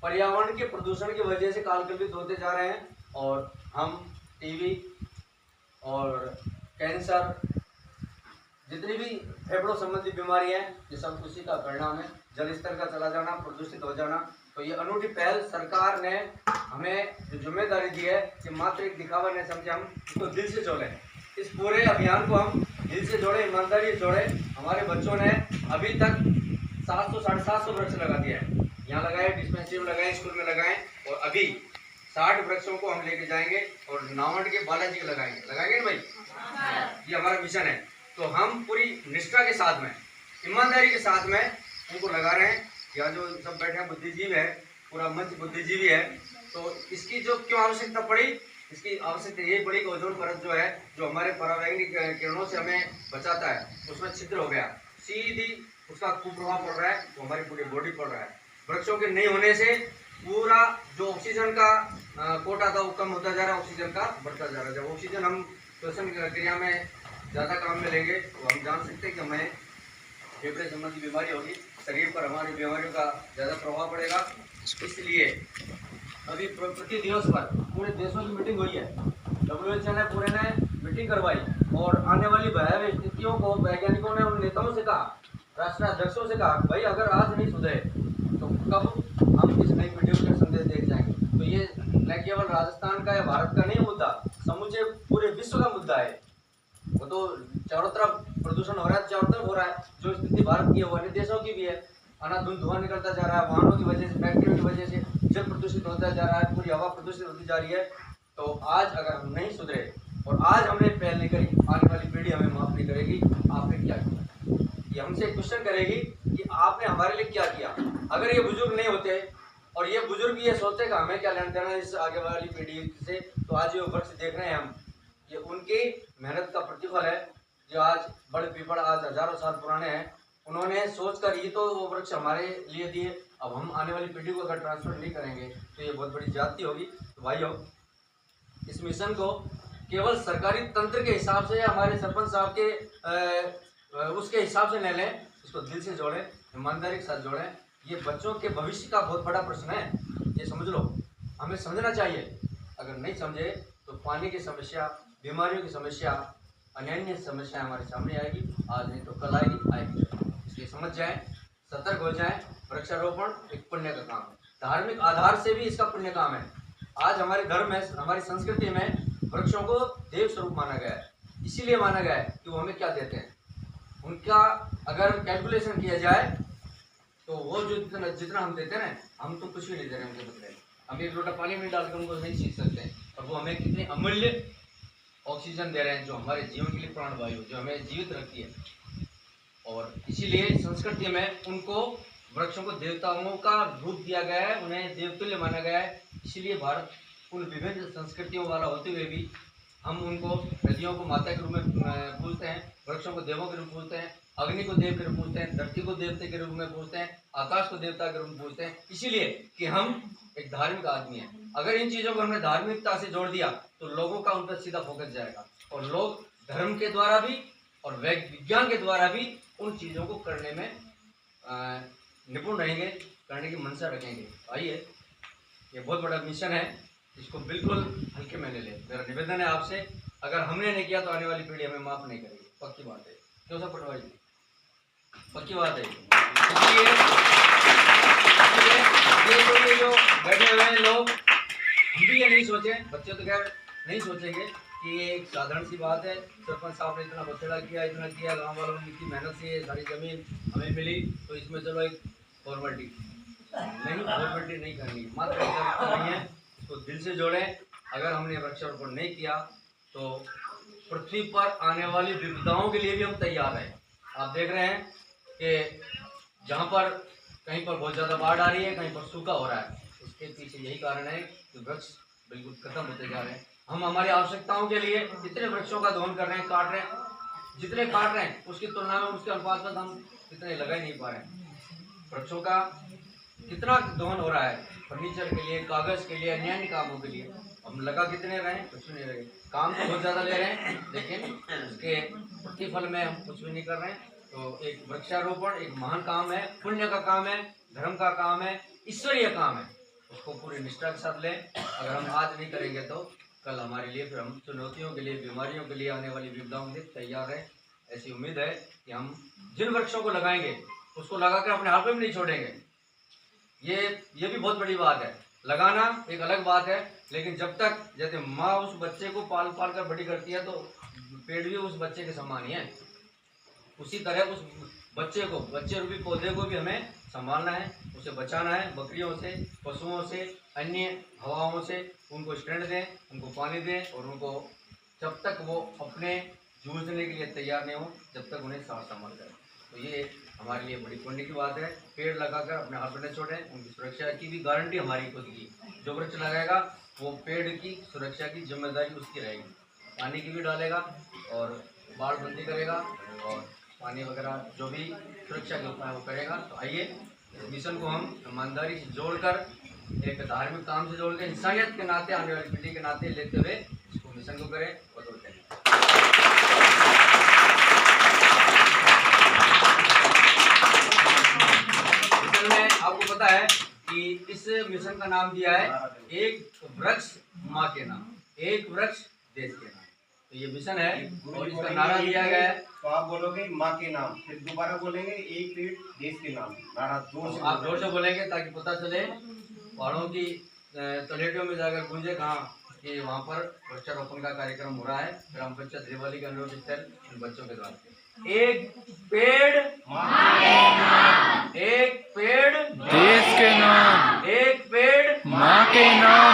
पर्यावरण के प्रदूषण की वजह से कालकल्पित होते जा रहे हैं और हम टीबी और कैंसर जितनी भी फेफड़ों संबंधी बीमारी है ये सब उसी का परिणाम है। जल स्तर का चला जाना, प्रदूषित हो जाना। तो ये अनूठी पहल सरकार ने हमें जो जिम्मेदारी दी है कि मात्र एक दिखावा नहीं समझे, हम इसको दिल से जोड़ें। इस पूरे अभियान को हम दिल से जोड़े, ईमानदारी से जोड़े। हमारे बच्चों ने अभी तक 700 750 वृक्ष लगा दिया है। यहाँ लगाए, डिस्पेंसरी में लगाए, स्कूल में लगाए और अभी 60 वृक्षों को हम लेके जाएंगे और नावंड के बालाजी के लगाएंगे ना भाई। ये हमारा मिशन है। तो हम पूरी निष्ठा के साथ में, ईमानदारी के साथ में उनको लगा रहे हैं। यहाँ जो सब बैठे हैं बुद्धिजीवी है, पूरा मंच बुद्धिजीवी है। तो इसकी जो क्यों आवश्यकता पड़ी, इसकी आवश्यकता ये पड़ी कि ओजोन परत जो है, जो हमारे पराबैंगनी किरणों से हमें बचाता है, उसमें छिद्र हो गया, सीधी उसका कुप्रभाव पड़ रहा है, वो हमारी पूरी बॉडी पड़ रहा है। वृक्षों के नहीं होने से पूरा जो ऑक्सीजन का कोटा था वो कम होता जा रहा है, ऑक्सीजन का बढ़ता जा रहा है। जब ऑक्सीजन हम श्वसन क्रिया में ज़्यादा काम में लेंगे तो हम जान सकते हैं कि हमें फेफड़े संबंधी बीमारी होगी, शरीर पर हमारी बीमारियों का ज़्यादा प्रभाव पड़ेगा। इसलिए अभी प्रति दिवस पर पूरे देशों की मीटिंग हुई है, WHO ने पूरे ने मीटिंग करवाई और आने वाली भयावह स्थितियों को वैज्ञानिकों ने उन नेताओं से कहा, राष्ट्राध्यक्षों से कहा, भाई अगर आज नहीं सुधरे तो कब हम इस नई पीढ़ी के संदेश देख जाएंगे। तो ये न केवल राजस्थान का या भारत का नहीं मुद्दा, समूचे पूरे विश्व का मुद्दा है। वो तो चारों तरफ प्रदूषण हो रहा है, चारों तरफ हो रहा है। जो स्थिति भारत की है वो अन्य देशों की भी है। अनाधुंध धुआं निकलता जा रहा है, वाहनों की वजह से, फैक्ट्रियों की वजह से जल प्रदूषित होता जा रहा है, पूरी हवा प्रदूषित होती जा रही है। तो आज अगर हम नहीं सुधरे और आज हमने पहल नहीं करी, आने वाली पीढ़ी हमें माफ नहीं करेगी। आपने क्या किया, ये हमसे क्वेश्चन करेगी कि आपने हमारे लिए क्या किया। अगर ये बुजुर्ग नहीं होते और ये बुजुर्ग ये सोचते कि हमें क्या लेना देना इस आगे वाली पीढ़ी से, तो आज ये वृक्ष देख रहे हैं हम, ये उनकी मेहनत का प्रतिफल है। जो आज बड़े पीपल आज हजारों साल पुराने हैं, उन्होंने सोचकर ये तो वो वृक्ष हमारे लिए दिए, अब हम आने वाली पीढ़ी को अगर ट्रांसफर नहीं करेंगे तो ये बहुत बड़ी जाति होगी। तो भाइयों, इस मिशन को केवल सरकारी तंत्र के हिसाब से या हमारे सरपंच साहब के उसके हिसाब से न लें, इसको दिल से जोड़ें, ईमानदारी के साथ जोड़ें। ये बच्चों के भविष्य का बहुत बड़ा प्रश्न है, ये समझ लो, हमें समझना चाहिए। अगर नहीं समझे तो पानी की समस्या, बीमारियों की समस्या, अन्य समस्या हमारे सामने आएगी, आज नहीं तो कल आएगी। इसलिए समझ जाएं, सतर्क हो जाएं। वृक्षारोपण एक पुण्य का काम है, धार्मिक आधार से भी इसका पुण्य काम है। आज हमारे धर्म में, हमारी संस्कृति में वृक्षों को देव स्वरूप माना गया है। इसीलिए माना गया है कि वो हमें क्या देते हैं। उनका अगर कैलकुलेशन किया जाए तो वो जो जितना हम देते हैं ना, हम तो कुछ भी नहीं दे रहे उनके बदले। हम एक लोटा पानी में डालकर उनको नहीं सींच सकते हैं, और वो हमें कितने अमूल्य ऑक्सीजन दे रहे हैं, जो हमारे जीवन के लिए प्राणवायु, जो हमें जीवित रखती है। और इसीलिए संस्कृति में उनको, वृक्षों को देवताओं का रूप दिया गया है, उन्हें देवतुल्य माना गया है। इसीलिए भारत उन विभिन्न संस्कृतियों वाला होते हुए भी हम उनको, नदियों को माता के रूप में पूजते हैं, वृक्षों को देवों के रूप में पूजते हैं, अग्नि को देव के रूप में पूजते हैं, धरती को देवते के रूप में पूजते हैं, आकाश को देवता के रूप में पूजते हैं। इसीलिए कि हम एक धार्मिक आदमी है। अगर इन चीज़ों को हमने धार्मिकता से जोड़ दिया तो लोगों का उन पर सीधा फोकस जाएगा, और लोग धर्म के द्वारा भी और विज्ञान के द्वारा भी उन चीज़ों को करने में निपुण रहेंगे, करने की मंशा रखेंगे। आइए, ये बहुत बड़ा मिशन है, इसको बिल्कुल हल्के में ले लें। मेरा निवेदन है आपसे, अगर हमने नहीं किया तो आने वाली पीढ़ी हमें माफ नहीं करेगी, पक्की बात है। क्यों सब पटवारी जी, पक्की बात है। इसलिए ये जो बैठे हुए हैं लोग, हम भी ये नहीं सोचे, बच्चे तो खैर नहीं सोचेंगे कि ये एक साधारण सी बात है, सरपंच साहब ने इतना बछड़ा किया, इतना किया, गांव वालों ने इतनी मेहनत से ये सारी ज़मीन हमें मिली, तो इसमें चलो एक फॉर्मेलिटी नहीं, फॉर्मेलिटी नहीं करनी, मात्र ऐसा नहीं है। इसको दिल से जोड़ें। अगर हमने वृक्षारोपण नहीं किया तो पृथ्वी पर आने वाली विपदाओं के लिए भी हम तैयार हैं। आप देख रहे हैं कि जहाँ पर कहीं पर बहुत ज़्यादा बाढ़ आ रही है, कहीं पर सूखा हो रहा है, उसके पीछे यही कारण है कि वृक्ष बिल्कुल खत्म होते जा रहे हैं। हम हमारी आवश्यकताओं के लिए इतने वृक्षों का दोहन कर रहे हैं, काट रहे हैं, जितने काट रहे हैं उसकी तुलना में, उसके अनुपात में हम इतने लगा ही नहीं पा रहे हैं। वृक्षों का कितना दोहन हो रहा है, फर्नीचर के लिए, कागज़ के लिए, अन्य कामों के लिए, हम लगा कितने रहे हैं, कुछ नहीं रहे। काम तो बहुत ज़्यादा ले रहे हैं, लेकिन उसके प्रतिफल में हम कुछ भी नहीं कर रहे हैं। तो एक वृक्षारोपण एक महान काम है, पुण्य का काम है, धर्म का काम है, ईश्वरीय काम है। उसको पूरी निष्ठा के साथ लें। अगर हम आज नहीं करेंगे तो कल हमारे लिए, फिर हम चुनौतियों के लिए, बीमारियों के लिए, आने वाली विपदाओं के लिए तैयार है। ऐसी उम्मीद है कि हम जिन वृक्षों को लगाएंगे उसको लगाकर अपने हाथ में भी नहीं छोड़ेंगे। ये भी बहुत बड़ी बात है। लगाना एक अलग बात है, लेकिन जब तक जैसे माँ उस बच्चे को पाल पाल कर बड़ी करती है तो पेड़ भी उस बच्चे के समान ही है। उसी तरह उस बच्चे रूपी पौधे को भी हमें संभालना है, उसे बचाना है बकरियों से, पशुओं से, अन्य हवाओं से। उनको स्टैंड दें, उनको पानी दें, और उनको जब तक वो अपने जूझने के लिए तैयार नहीं हो जब तक उन्हें साथ संभाल करें। तो ये हमारे लिए बड़ी पुण्य की बात है। पेड़ लगाकर अपने हाथ में न छोड़ें, उनकी सुरक्षा की भी गारंटी हमारी खुद की। जो वृक्ष लगाएगा वो पेड़ की सुरक्षा की जिम्मेदारी उसकी रहेगी। पानी की भी डालेगा और बाड़बंदी करेगा और पानी वगैरह जो भी सुरक्षा के उपाय वो करेगा। तो आइए इस मिशन को हम ईमानदारी से जोड़कर, एक धार्मिक काम से जोड़कर, इंसानियत के नाते, आने वाली पीढ़ी के नाते लेते हुए इसको मिशन को करें। बहुत बहुत धन्यवाद। मिशन में आपको पता है कि इस मिशन का नाम दिया है एक वृक्ष माँ के नाम, एक वृक्ष देश के नाम। तो ये मिशन है और इसका नारा दिया गया है। तो आप बोलोगे माँ के नाम, फिर दोबारा बोलेंगे एक पेड़ देश के नाम। नारा जोर से, आप जोर से बोलेंगे ताकि पता चले, पहाड़ों की तलेटियों में जाकर गूंजे कहाँ कि वहाँ पर वृक्षारोपण का कार्यक्रम हो रहा है। ग्राम पंचायत देवाली के अनुरोध स्थल इन बच्चों के द्वारा। एक पेड़ माँ के नाम, एक पेड़ देश के नाम, एक पेड़ माँ के नाम।